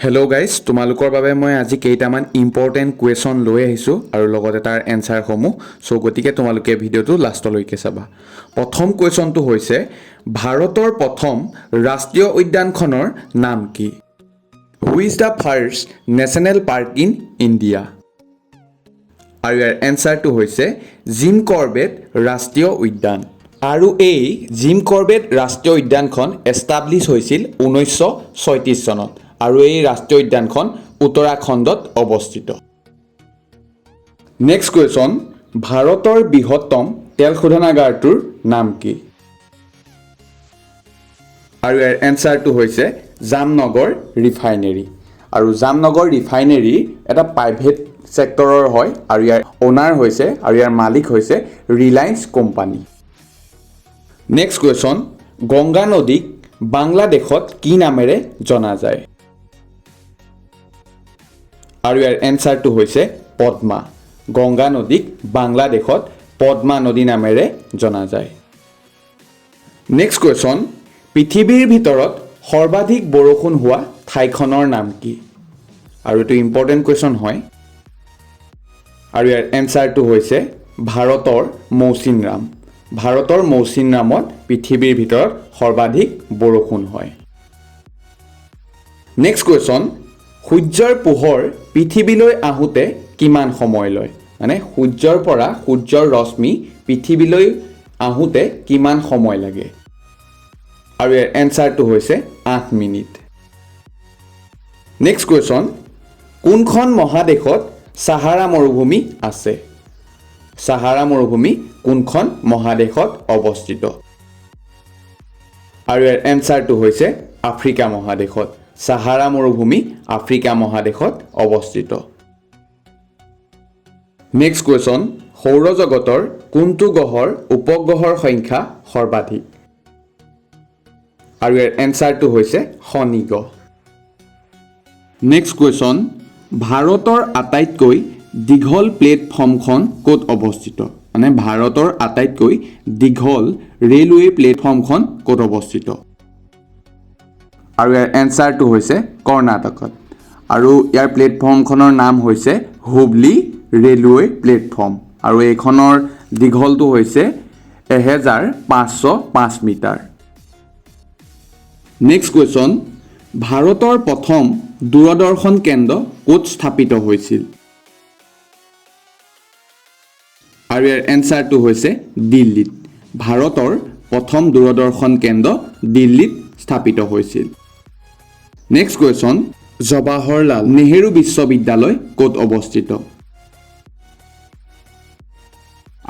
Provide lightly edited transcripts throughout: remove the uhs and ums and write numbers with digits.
Hello' guys, তোমালোকৰ বাবে মই আজি কেইটামান ইম্পৰ্টেণ্ট কুৱেশ্যন লৈ আহিছোঁ আৰু লগতে তাৰ এনচাৰসমূহ। চ' গতিকে তোমালোকে ভিডিঅ'টো লাষ্টলৈকে চাবা। প্ৰথম কুৱেশ্যনটো হৈছে ভাৰতৰ প্ৰথম ৰাষ্ট্ৰীয় উদ্যানখনৰ নাম কি? Who is the first national park in India? আৰু ইয়াৰ এনচাৰটো হৈছে জিম কৰবেট ৰাষ্ট্ৰীয় উদ্যান। আৰু এই জিম কৰবেট ৰাষ্ট্ৰীয় উদ্যানখন এষ্টাব্লিছ হৈছিল 1936 চনত। আৰু এই ৰাষ্ট্ৰীয় উদ্যানখন উত্তৰাখণ্ডত অৱস্থিত। নেক্সট কুৱেশ্যন, ভাৰতৰ বৃহত্তম তেল শোধনাগাৰটোৰ নাম কি? আৰু ইয়াৰ এনচাৰটো হৈছে জামনগৰ ৰিফাইনেৰী। আৰু জামনগৰ ৰিফাইনেৰী এটা প্ৰাইভেট ছেক্টৰৰ হয় আৰু ইয়াৰ অ'নাৰ হৈছে আৰু ইয়াৰ মালিক হৈছে Reliance company. Next question, Ganga নদীক বাংলাদেশত কি নামেৰে জনা যায়? আৰু ইয়াৰ এনচাৰটো হৈছে পদ্মা। গংগা নদীক বাংলাদেশত পদ্মা নদী নামেৰে জনা যায়। নেক্সট কুৱেশ্যন, পৃথিৱীৰ ভিতৰত সৰ্বাধিক বৰষুণ হোৱা ঠাইখনৰ নাম কি? আৰু এইটো ইম্পৰ্টেণ্ট কুৱেশ্যন হয়। আৰু ইয়াৰ এনচাৰটো হৈছে ভাৰতৰ মৌচিনৰাম। ভাৰতৰ মৌচিনৰামত পৃথিৱীৰ ভিতৰত সৰ্বাধিক বৰষুণ হয়। নেক্সট কুৱেশ্যন, সূৰ্যৰ পোহৰ পৃথিৱীলৈ আহোঁতে কিমান সময় লয়? মানে সূৰ্যৰ পৰা সূৰ্যৰ ৰশ্মি পৃথিৱীলৈ আহোঁতে কিমান সময় লাগে? আৰু ইয়াৰ এনচাৰটো হৈছে 8 মিনিট। নেক্সট কুৱেশ্যন, কোনখন মহাদেশত ছাহাৰা মৰুভূমি আছে? ছাহাৰা মৰুভূমি কোনখন মহাদেশত অৱস্থিত? আৰু ইয়াৰ এনচাৰটো হৈছে আফ্ৰিকা মহাদেশত। ছাহাৰা মৰুভূমি আফ্ৰিকা মহাদেশত অৱস্থিত। নেক্সট কুৱেশ্যন, সৌৰজগতৰ কোনটো গ্ৰহৰ উপগ্ৰহৰ সংখ্যা সৰ্বাধিক? আৰু ইয়াৰ এনচাৰটো হৈছে শনি গ্ৰহ। নেক্সট কুৱেশ্যন, ভাৰতৰ আটাইতকৈ দীঘল প্লেটফৰ্মখন ক'ত অৱস্থিত? মানে ভাৰতৰ আটাইতকৈ দীঘল ৰেলৱে প্লেটফৰ্মখন ক'ত অৱস্থিত? আৰু ইয়াৰ এনচাৰটো হৈছে কৰ্ণাটকত। আৰু ইয়াৰ প্লেটফৰ্মখনৰ নাম হৈছে হুবলি ৰেলৱে প্লেটফৰ্ম। আৰু এইখনৰ দীঘলটো হৈছে 1505 মিটাৰ। নেক্সট কুৱেশ্যন, ভাৰতৰ প্ৰথম দূৰদৰ্শন কেন্দ্ৰ ক'ত স্থাপিত হৈছিল? আৰু ইয়াৰ এনচাৰটো হৈছে দিল্লীত। ভাৰতৰ প্ৰথম দূৰদৰ্শন কেন্দ্ৰ দিল্লীত স্থাপিত হৈছিল। নেক্সট কুৱেশ্যন, জৱাহৰলাল নেহেৰু বিশ্ববিদ্যালয় ক'ত অৱস্থিত?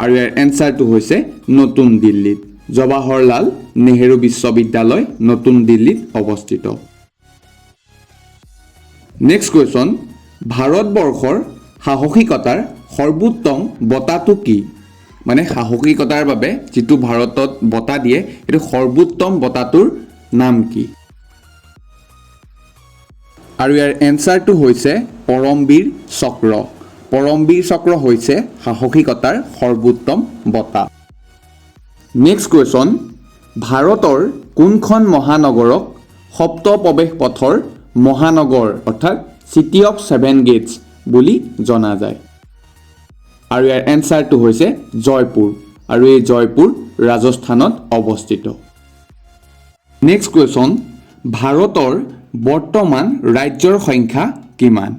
আৰু ইয়াৰ এনচাৰটো হৈছে নতুন দিল্লীত। জৱাহৰলাল নেহেৰু বিশ্ববিদ্যালয় নতুন দিল্লীত অৱস্থিত। নেক্সট কুৱেশ্যন, ভাৰতবৰ্ষৰ সাহসিকতাৰ সৰ্বোত্তম বঁটাটো কি? মানে সাহসিকতাৰ বাবে যিটো ভাৰতত বঁটা দিয়ে সেইটো সৰ্বোত্তম বঁটাটোৰ নাম কি? আৰু ইয়াৰ এনচাৰটো হৈছে পৰমবীৰ চক্ৰ। পৰমবীৰ চক্ৰ হৈছে সাহসিকতাৰ সৰ্বোত্তম বঁটা। নেক্সট কুৱেশ্যন, ভাৰতৰ কোনখন মহানগৰক সপ্ত প্ৰৱেশ পথৰ মহানগৰ অৰ্থাৎ চিটি অফ 7 গেটছ বুলি জনা যায়? আৰু ইয়াৰ এনচাৰটো হৈছে জয়পুৰ। আৰু এই জয়পুৰ ৰাজস্থানত অৱস্থিত। নেক্সট কুৱেশ্যন, ভাৰতৰ বৰ্তমান ৰাজ্যৰ সংখ্যা কিমান?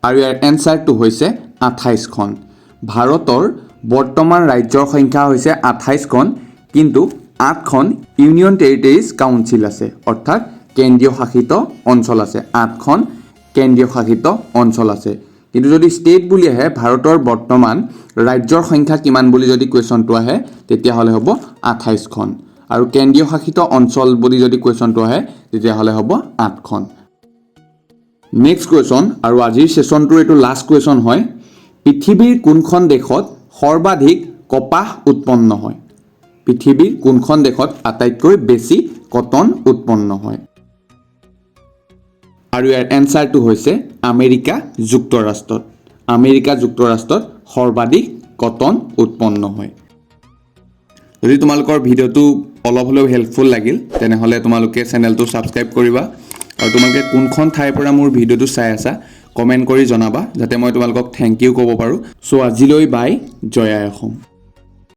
আৰু ইয়াৰ এনচাৰটো হৈছে 28খন। ভাৰতৰ বৰ্তমান ৰাজ্যৰ সংখ্যা হৈছে 28খন, কিন্তু 8খন ইউনিয়ন টেৰিটৰিজ কাউন্সিল আছে, অৰ্থাৎ কেন্দ্ৰীয় শাসিত অঞ্চল আছে। 8খন কেন্দ্ৰীয় শাসিত অঞ্চল আছে। কিন্তু যদি ষ্টেট বুলি আহে, ভাৰতৰ বৰ্তমান ৰাজ্যৰ সংখ্যা কিমান বুলি যদি কুৱেশ্যনটো আহে তেতিয়াহ'লে হ'ব 28খন। আৰু কেন্দ্ৰীয় শাসিত অঞ্চল বুলি যদি কুৱেশ্যনটো আহে তেতিয়াহ'লে হ'ব 8খন। নেক্সট কুৱেশ্যন, আৰু আজিৰ ছেশ্যনটোৰ এইটো লাষ্ট কুৱেশ্যন হয়। পৃথিৱীৰ কোনখন দেশত সৰ্বাধিক কপাহ উৎপন্ন হয়? পৃথিৱীৰ কোনখন দেশত আটাইতকৈ বেছি কটন উৎপন্ন হয়? আৰু ইয়াৰ এনচাৰটো হৈছে আমেৰিকা যুক্তৰাষ্ট্ৰত। আমেৰিকা যুক্তৰাষ্ট্ৰত সৰ্বাধিক কটন উৎপন্ন হয়। যদি তোমালোকৰ ভিডিঅ'টো অলপ হ'লেও হেল্পফুল লাগিল তেনেহ'লে তোমালোকে চেনেলটো ছাবস্ক্ৰাইব কৰিবা আৰু তোমালোকে কোনখন ঠাইৰ পৰা মোৰ ভিডিঅ'টো চাই আছা কমেণ্ট কৰি জনাবা যাতে মই তোমালোকক থেংক ইউ ক'ব পাৰোঁ। চ' আজিলৈ বাই, জয় আই অসম।